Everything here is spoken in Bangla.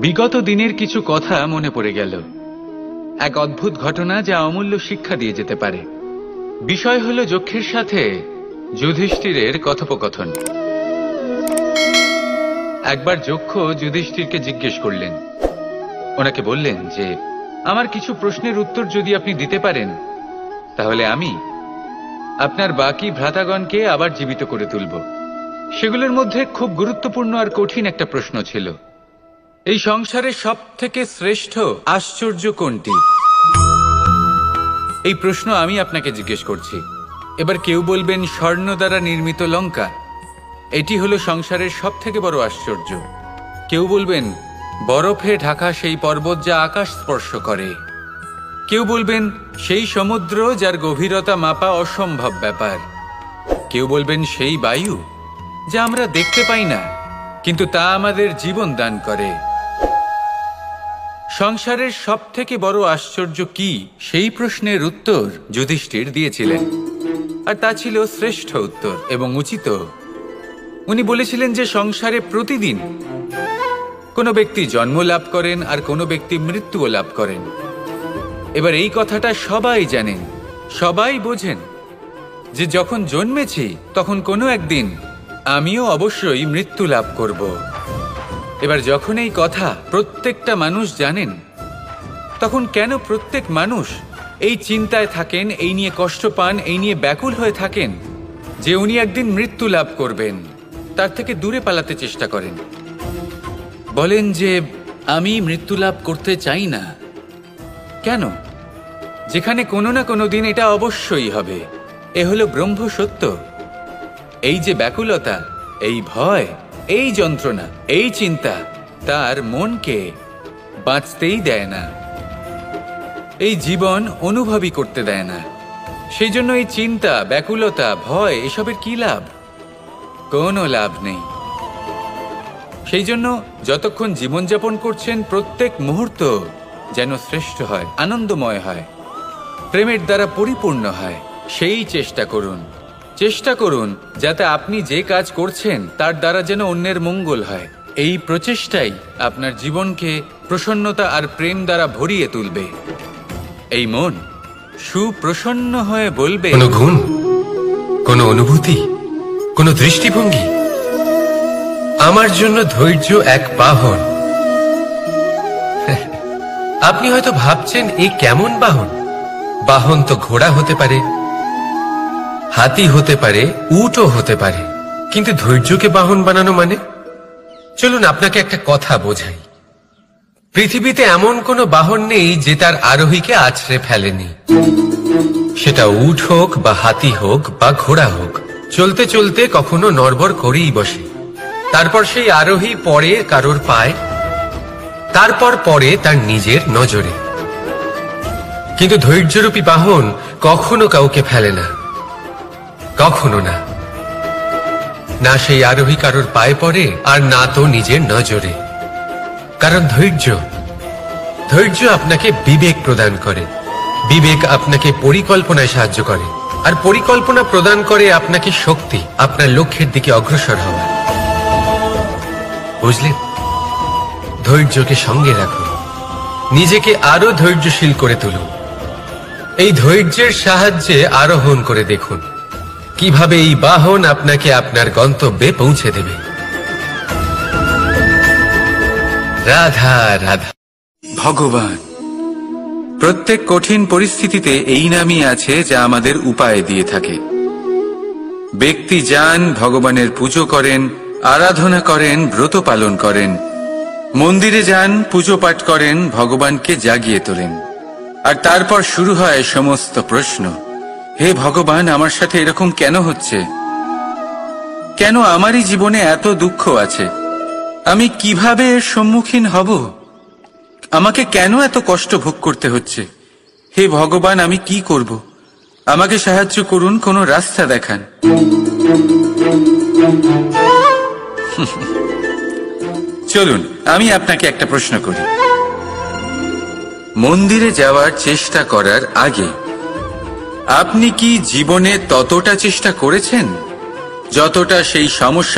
বিগত দিনের কিছু কথা মনে পড়ে গেল। এক অদ্ভুত ঘটনা যা অমূল্য শিক্ষা দিয়ে যেতে পারে। বিষয় হলো যক্ষের সাথে যুধিষ্ঠিরের কথোপকথন। একবার যক্ষ যুধিষ্ঠিরকে জিজ্ঞেস করলেন, ওনাকে বললেন যে আমার কিছু প্রশ্নের উত্তর যদি আপনি দিতে পারেন তাহলে আমি আপনার বাকি ভ্রাতাগণকে আবার জীবিত করে তুলব। সেগুলোর মধ্যে খুব গুরুত্বপূর্ণ আর কঠিন একটা প্রশ্ন ছিল, এই সংসারের সব থেকে শ্রেষ্ঠ আশ্চর্য কোনটি? এই প্রশ্ন আমি আপনাকে জিজ্ঞেস করছি। এবার কেউ বলবেন স্বর্ণ দ্বারা নির্মিত লঙ্কা, এটি হলো সংসারের সব থেকে বড় আশ্চর্য। কেউ বলবেন বরফে ঢাকা সেই পর্বত যা আকাশ স্পর্শ করে। কেউ বলবেন সেই সমুদ্র যার গভীরতা মাপা অসম্ভব ব্যাপার। কেউ বলবেন সেই বায়ু যা আমরা দেখতে পাই না কিন্তু তা আমাদের জীবন দান করে। সংসারের সব থেকে বড় আশ্চর্য কি, সেই প্রশ্নের উত্তর যুধিষ্ঠির দিয়েছিলেন, আর তা ছিল শ্রেষ্ঠ উত্তর এবং উচিত। উনি বলেছিলেন যে সংসারে প্রতিদিন কোনো ব্যক্তি জন্ম লাভ করেন আর কোনো ব্যক্তি মৃত্যুও লাভ করেন। এবার এই কথাটা সবাই জানেন, সবাই বোঝেন যে যখন জন্মেছি তখন কোনো একদিন আমিও অবশ্যই মৃত্যু লাভ করব। এবার যখন এই কথা প্রত্যেকটা মানুষ জানেন, তখন কেন প্রত্যেক মানুষ এই চিন্তায় থাকেন, এই নিয়ে কষ্ট পান, এই নিয়ে ব্যাকুল হয়ে থাকেন যে উনি একদিন মৃত্যু লাভ করবেন, তার থেকে দূরে পালাতে চেষ্টা করেন? বলেন যে আমি মৃত্যু লাভ করতে চাই না। কেন? যেখানে কোনো না কোনো দিন এটা অবশ্যই হবে। এ হলো ব্রহ্ম সত্য। এই যে ব্যাকুলতা, এই ভয়, এই যন্ত্রণা, এই চিন্তা তার মনকে বাঁচতেই দেয় না, এই জীবন অনুভবই করতে দেয় না। সেই জন্য এই চিন্তা, ব্যাকুলতা, ভয় এসবের কি লাভ? কোনো লাভ নেই। সেই জন্য যতক্ষণ জীবনযাপন করছেন প্রত্যেক মুহূর্ত যেন শ্রেষ্ঠ হয়, আনন্দময় হয়, প্রেমের দ্বারা পরিপূর্ণ হয়, সেই চেষ্টা করুন। চেষ্টা করুন যাতে আপনি যে কাজ করছেন তার দ্বারা যেন অন্যের মঙ্গল হয়। এই প্রচেষ্টাই আপনার জীবনকে প্রসন্নতা আর প্রেম দ্বারা ভরিয়ে তুলবে। এই মন সুপ্রসন্ন হয়ে বলবে, কোনো গুণ, কোনো অনুভূতি, কোনো দৃষ্টিভঙ্গি, আমার জন্য ধৈর্য এক বাহন। আপনি হয়তো ভাবছেন এই কেমন বাহন? বাহন তো ঘোড়া হতে পারে, হাতি হতে পারে, উটও হতে পারে, কিন্তু ধৈর্যকে বাহন বানানো মানে? চলুন আপনাকে একটা কথা বোঝাই। পৃথিবীতে এমন কোনো বাহন নেই যে তার আরোহীকে আছড়ে ফেলেনি। সেটা উট হোক বা হাতি হোক বা ঘোড়া হোক, চলতে চলতে কখনো নড়বড় করেই বসে। তারপর সেই আরোহী পড়ে কারোর পায়, তারপর পড়ে তার নিজের নজরে। কিন্তু ধৈর্যরূপী বাহন কখনো কাউকে ফেলে না, কখনো না। না সেই আরোহী কারোর পায়ে পড়ে আর না তো নিজের নজরে। কারণ ধৈর্য আপনাকে বিবেক প্রদান করে, বিবেক আপনাকে পরিকল্পনায় সাহায্য করে, আর পরিকল্পনা প্রদান করে আপনাকে শক্তি, আপনার লক্ষ্যের দিকে অগ্রসর হওয়া। বুঝলেন? ধৈর্যকে সঙ্গে রাখুন, নিজেকে আরো ধৈর্যশীল করে তুলুন। এই ধৈর্যের সাহায্যে আরোহণ করে দেখুন কিভাবে এই বাহন আপনাকে আপনার গন্তব্যে পৌঁছে দেবে। রাধা রাধা। ভগবান প্রত্যেক কঠিন পরিস্থিতিতে এই নামই আছে যা আমাদের উপায় দিয়ে থাকে। ব্যক্তি যান, ভগবানের পুজো করেন, আরাধনা করেন, ব্রত পালন করেন, মন্দিরে যান, পুজো পাঠ করেন, ভগবানকে জাগিয়ে তোলেন, আর তারপর শুরু হয় সমস্ত প্রশ্ন। হে ভগবান, আমার সাথে এরকম কেন হচ্ছে? কেন আমারই জীবনে এত দুঃখ আছে? আমি কিভাবে এর সম্মুখীন হব? আমাকে কেন এত কষ্ট ভোগ করতে হচ্ছে? হে ভগবান, আমি কি করব? আমাকে সাহায্য করুন, কোনো রাস্তা দেখান। চলুন আমি আপনাকে একটা প্রশ্ন করি। মন্দিরে যাওয়ার চেষ্টা করার আগে আপনি কি জীবনে ততটা চেষ্টা করেছেন যতটা সেই সমস্যা